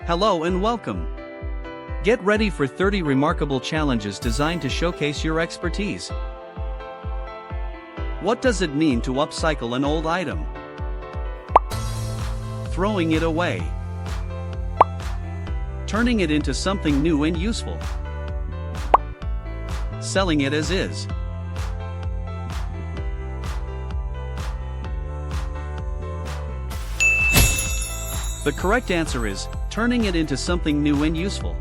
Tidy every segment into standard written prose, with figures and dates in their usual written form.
Hello and welcome. Get ready for 30 remarkable challenges designed to showcase your expertise. What does it mean to upcycle an old item? Throwing it away. Turning it into something new and useful. Selling it as is. The correct answer is, turning it into something new and useful.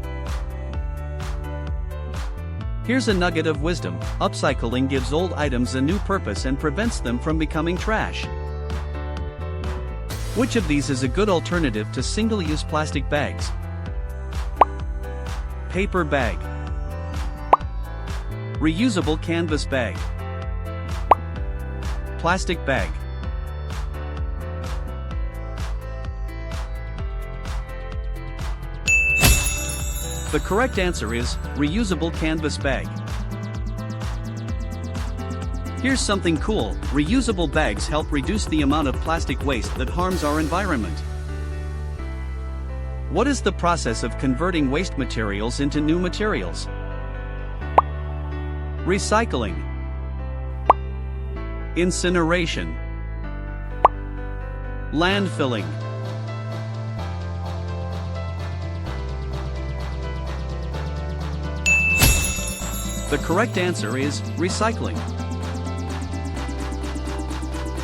Here's a nugget of wisdom: upcycling gives old items a new purpose and prevents them from becoming trash. Which of these is a good alternative to single-use plastic bags? Paper bag. Reusable canvas bag. Plastic bag. The correct answer is, reusable canvas bag. Here's something cool: reusable bags help reduce the amount of plastic waste that harms our environment. What is the process of converting waste materials into new materials? Recycling. Incineration. Landfilling. The correct answer is, recycling.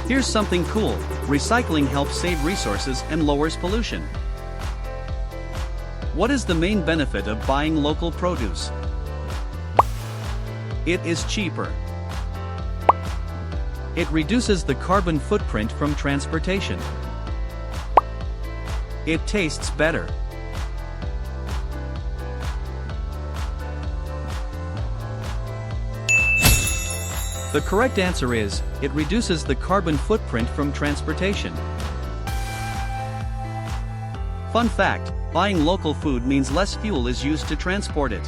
Here's something cool: recycling helps save resources and lowers pollution. What is the main benefit of buying local produce? It is cheaper. It reduces the carbon footprint from transportation. It tastes better. The correct answer is, it reduces the carbon footprint from transportation. Fun fact: buying local food means less fuel is used to transport it.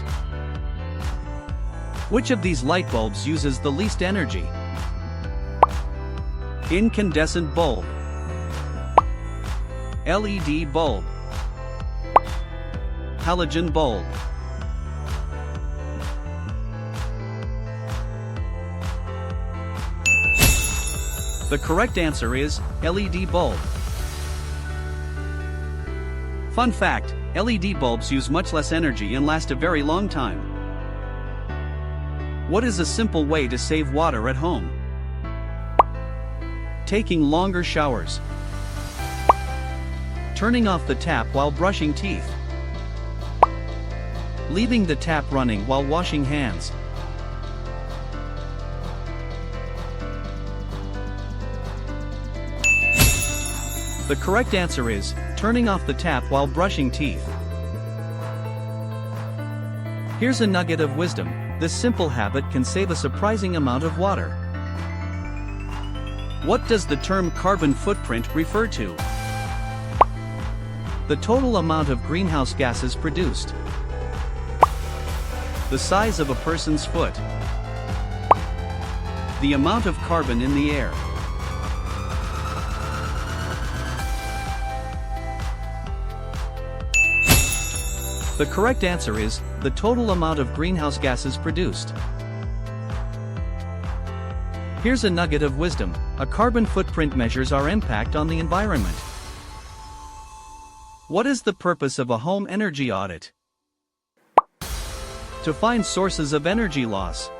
Which of these light bulbs uses the least energy? Incandescent bulb. LED bulb. Halogen bulb. The correct answer is, LED bulb. Fun fact: LED bulbs use much less energy and last a very long time. What is a simple way to save water at home? Taking longer showers. Turning off the tap while brushing teeth. Leaving the tap running while washing hands. The correct answer is, turning off the tap while brushing teeth. Here's a nugget of wisdom: this simple habit can save a surprising amount of water. What does the term carbon footprint refer to? The total amount of greenhouse gases produced. The size of a person's foot. The amount of carbon in the air. The correct answer is, the total amount of greenhouse gases produced. Here's a nugget of wisdom: a carbon footprint measures our impact on the environment. What is the purpose of a home energy audit? To find sources of energy loss.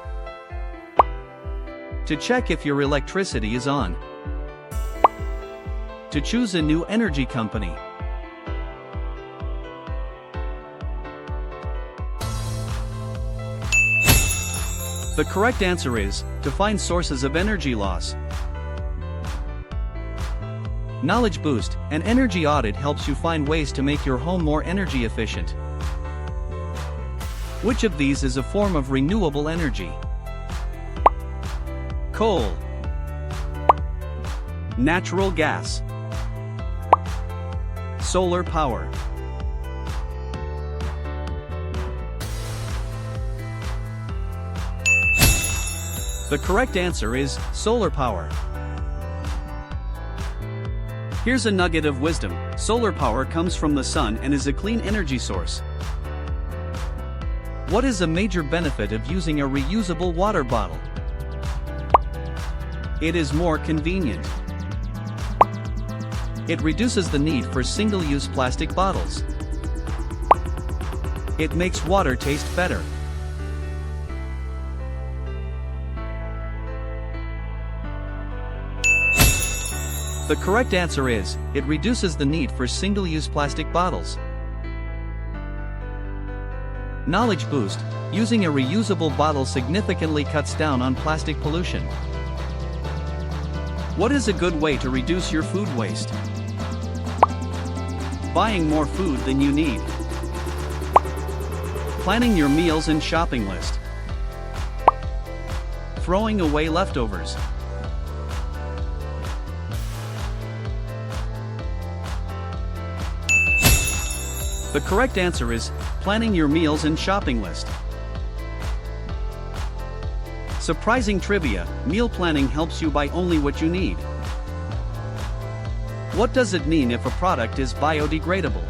To check if your electricity is on. To choose a new energy company. The correct answer is, to find sources of energy loss. Knowledge boost: an energy audit helps you find ways to make your home more energy efficient. Which of these is a form of renewable energy? Coal. Natural gas. Solar power. The correct answer is, solar power. Here's a nugget of wisdom: solar power comes from the sun and is a clean energy source. What is a major benefit of using a reusable water bottle? It is more convenient. It reduces the need for single-use plastic bottles. It makes water taste better. The correct answer is, it reduces the need for single-use plastic bottles. Knowledge boost: using a reusable bottle significantly cuts down on plastic pollution. What is a good way to reduce your food waste? Buying more food than you need. Planning your meals and shopping list. Throwing away leftovers. The correct answer is, planning your meals and shopping list. Surprising trivia: meal planning helps you buy only what you need. What does it mean if a product is biodegradable?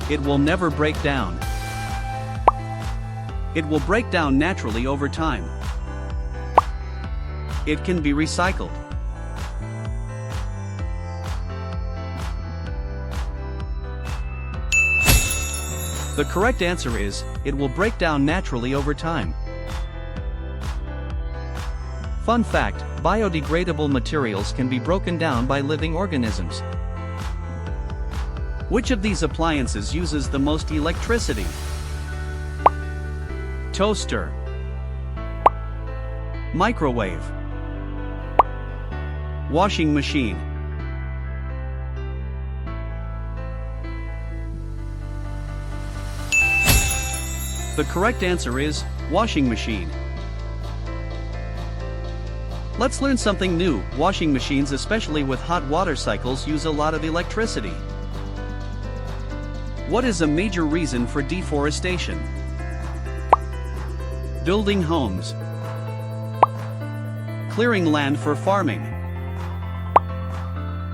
It will never break down. It will break down naturally over time. It can be recycled. The correct answer is, it will break down naturally over time. Fun fact: biodegradable materials can be broken down by living organisms. Which of these appliances uses the most electricity? Toaster, microwave, washing machine. The correct answer is, washing machine. Let's learn something new. Washing machines, especially with hot water cycles, use a lot of electricity. What is a major reason for deforestation? Building homes, clearing land for farming,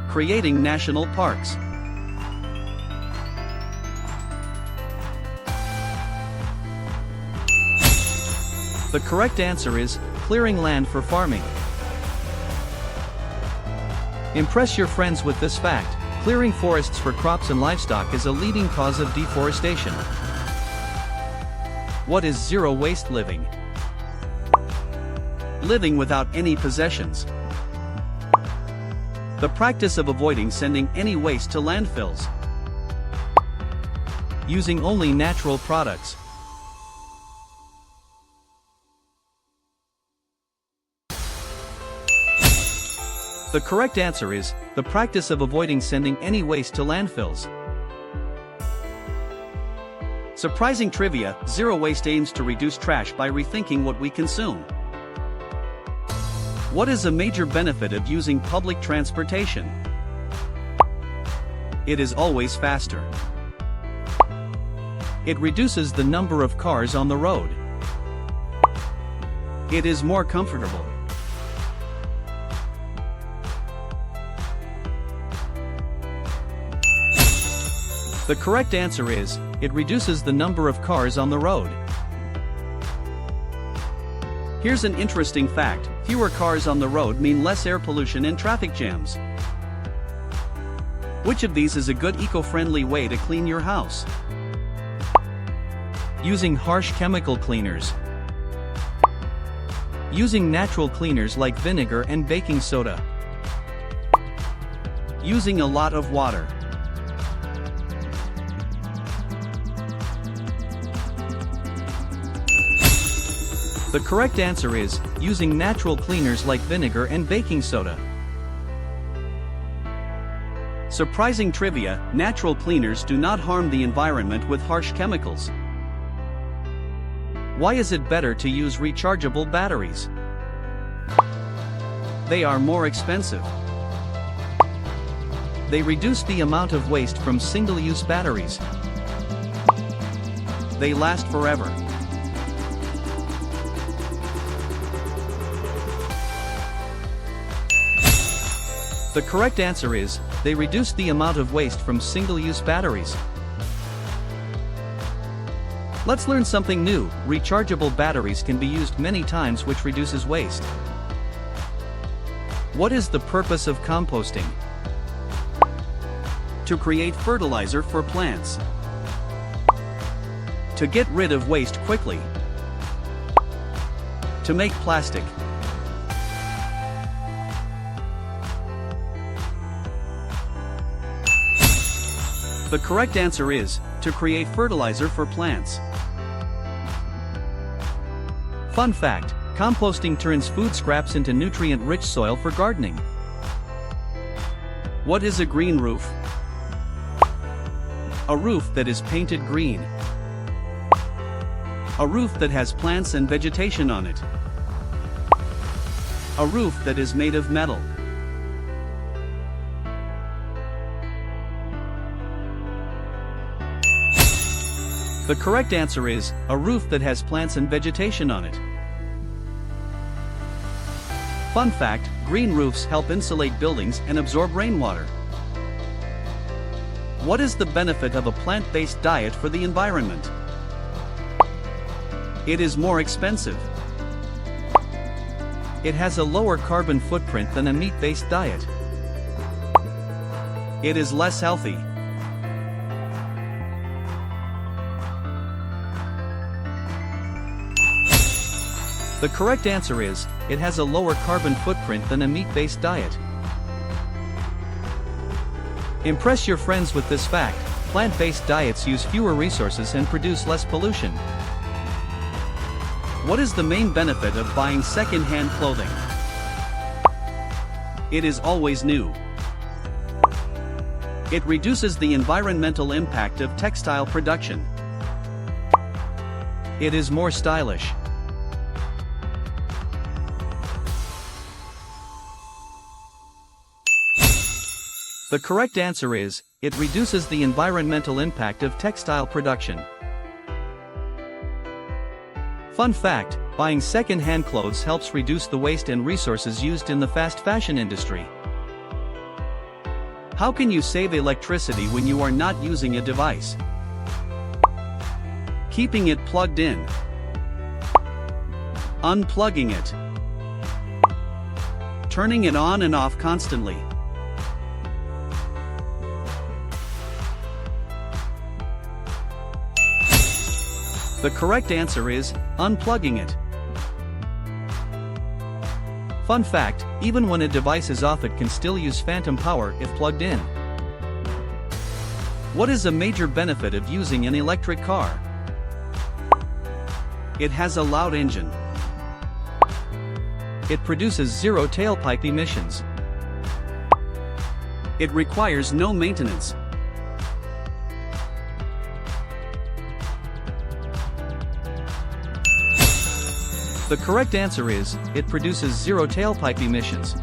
creating national parks. The correct answer is, clearing land for farming. Impress your friends with this fact: clearing forests for crops and livestock is a leading cause of deforestation. What is zero waste living? Living without any possessions. The practice of avoiding sending any waste to landfills. Using only natural products. The correct answer is, the practice of avoiding sending any waste to landfills. Surprising trivia: zero waste aims to reduce trash by rethinking what we consume. What is a major benefit of using public transportation? It is always faster. It reduces the number of cars on the road. It is more comfortable. The correct answer is, it reduces the number of cars on the road. Here's an interesting fact: fewer cars on the road mean less air pollution and traffic jams. Which of these is a good eco-friendly way to clean your house? Using harsh chemical cleaners. Using natural cleaners like vinegar and baking soda. Using a lot of water. The correct answer is, using natural cleaners like vinegar and baking soda. Surprising trivia: natural cleaners do not harm the environment with harsh chemicals. Why is it better to use rechargeable batteries? They are more expensive. They reduce the amount of waste from single-use batteries. They last forever. The correct answer is, they reduce the amount of waste from single-use batteries. Let's learn something new. Rechargeable batteries can be used many times, which reduces waste. What is the purpose of composting? To create fertilizer for plants. To get rid of waste quickly. To make plastic. The correct answer is, to create fertilizer for plants. Fun fact, composting turns food scraps into nutrient-rich soil for gardening. What is a green roof? A roof that is painted green. A roof that has plants and vegetation on it. A roof that is made of metal. The correct answer is, a roof that has plants and vegetation on it. Fun fact, green roofs help insulate buildings and absorb rainwater. What is the benefit of a plant-based diet for the environment? It is more expensive. It has a lower carbon footprint than a meat-based diet. It is less healthy. The correct answer is, it has a lower carbon footprint than a meat-based diet. Impress your friends with this fact, plant-based diets use fewer resources and produce less pollution. What is the main benefit of buying second-hand clothing? It is always new. It reduces the environmental impact of textile production. It is more stylish. The correct answer is, it reduces the environmental impact of textile production. Fun fact, buying second-hand clothes helps reduce the waste and resources used in the fast fashion industry. How can you save electricity when you are not using a device? Keeping it plugged in. Unplugging it. Turning it on and off constantly. The correct answer is, unplugging it. Fun fact, even when a device is off, it can still use phantom power if plugged in. What is a major benefit of using an electric car? It has a loud engine. It produces zero tailpipe emissions. It requires no maintenance. The correct answer is, it produces zero tailpipe emissions.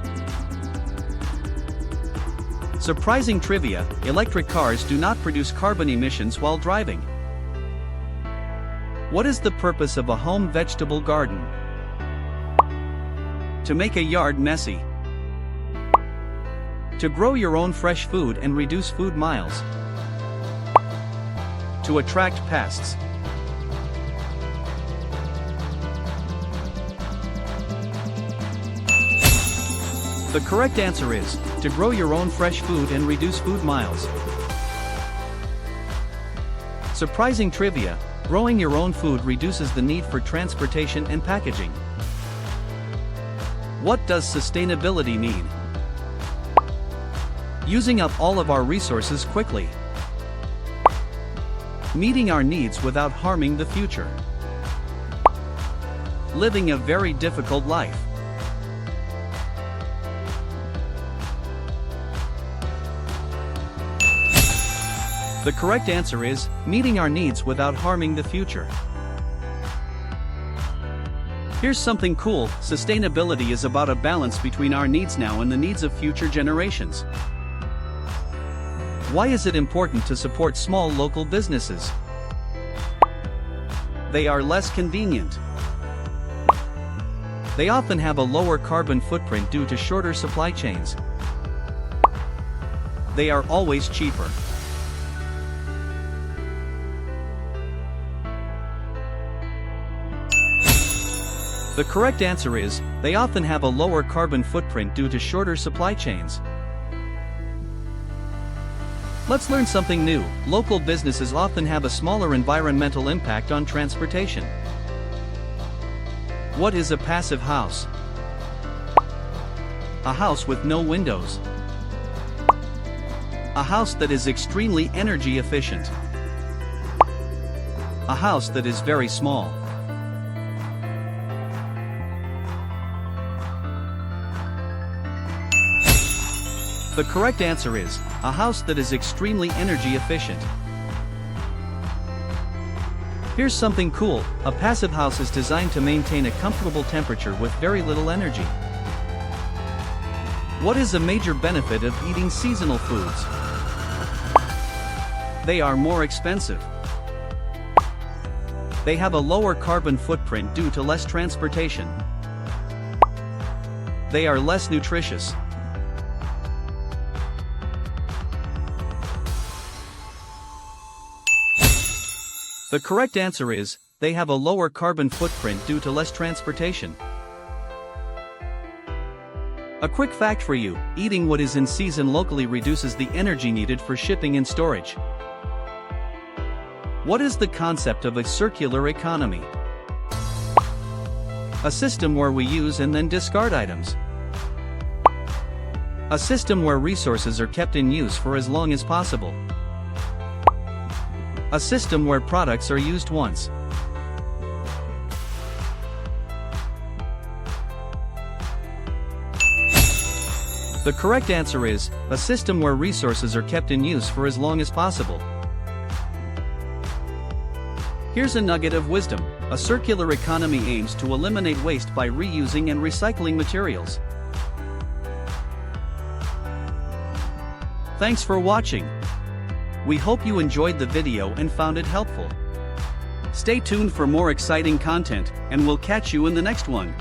Surprising trivia, electric cars do not produce carbon emissions while driving. What is the purpose of a home vegetable garden? To make a yard messy. To grow your own fresh food and reduce food miles. To attract pests. The correct answer is, to grow your own fresh food and reduce food miles. Surprising trivia, growing your own food reduces the need for transportation and packaging. What does sustainability mean? Using up all of our resources quickly. Meeting our needs without harming the future. Living a very difficult life. The correct answer is, meeting our needs without harming the future. Here's something cool, sustainability is about a balance between our needs now and the needs of future generations. Why is it important to support small local businesses? They are less convenient. They often have a lower carbon footprint due to shorter supply chains. they are always cheaper. The correct answer is, they often have a lower carbon footprint due to shorter supply chains. Let's learn something new. Local businesses often have a smaller environmental impact on transportation. What is a passive house? A house with no windows. A house that is extremely energy efficient. A house that is very small. The correct answer is, a house that is extremely energy efficient. Here's something cool, a passive house is designed to maintain a comfortable temperature with very little energy. What is a major benefit of eating seasonal foods? They are more expensive. They have a lower carbon footprint due to less transportation. They are less nutritious. The correct answer is, they have a lower carbon footprint due to less transportation. A quick fact for you, eating what is in season locally reduces the energy needed for shipping and storage. What is the concept of a circular economy? A system where we use and then discard items. A system where resources are kept in use for as long as possible. A system where products are used once. The correct answer is, a system where resources are kept in use for as long as possible. Here's a nugget of wisdom, a circular economy aims to eliminate waste by reusing and recycling materials. Thanks for watching. We hope you enjoyed the video and found it helpful. Stay tuned for more exciting content, and we'll catch you in the next one.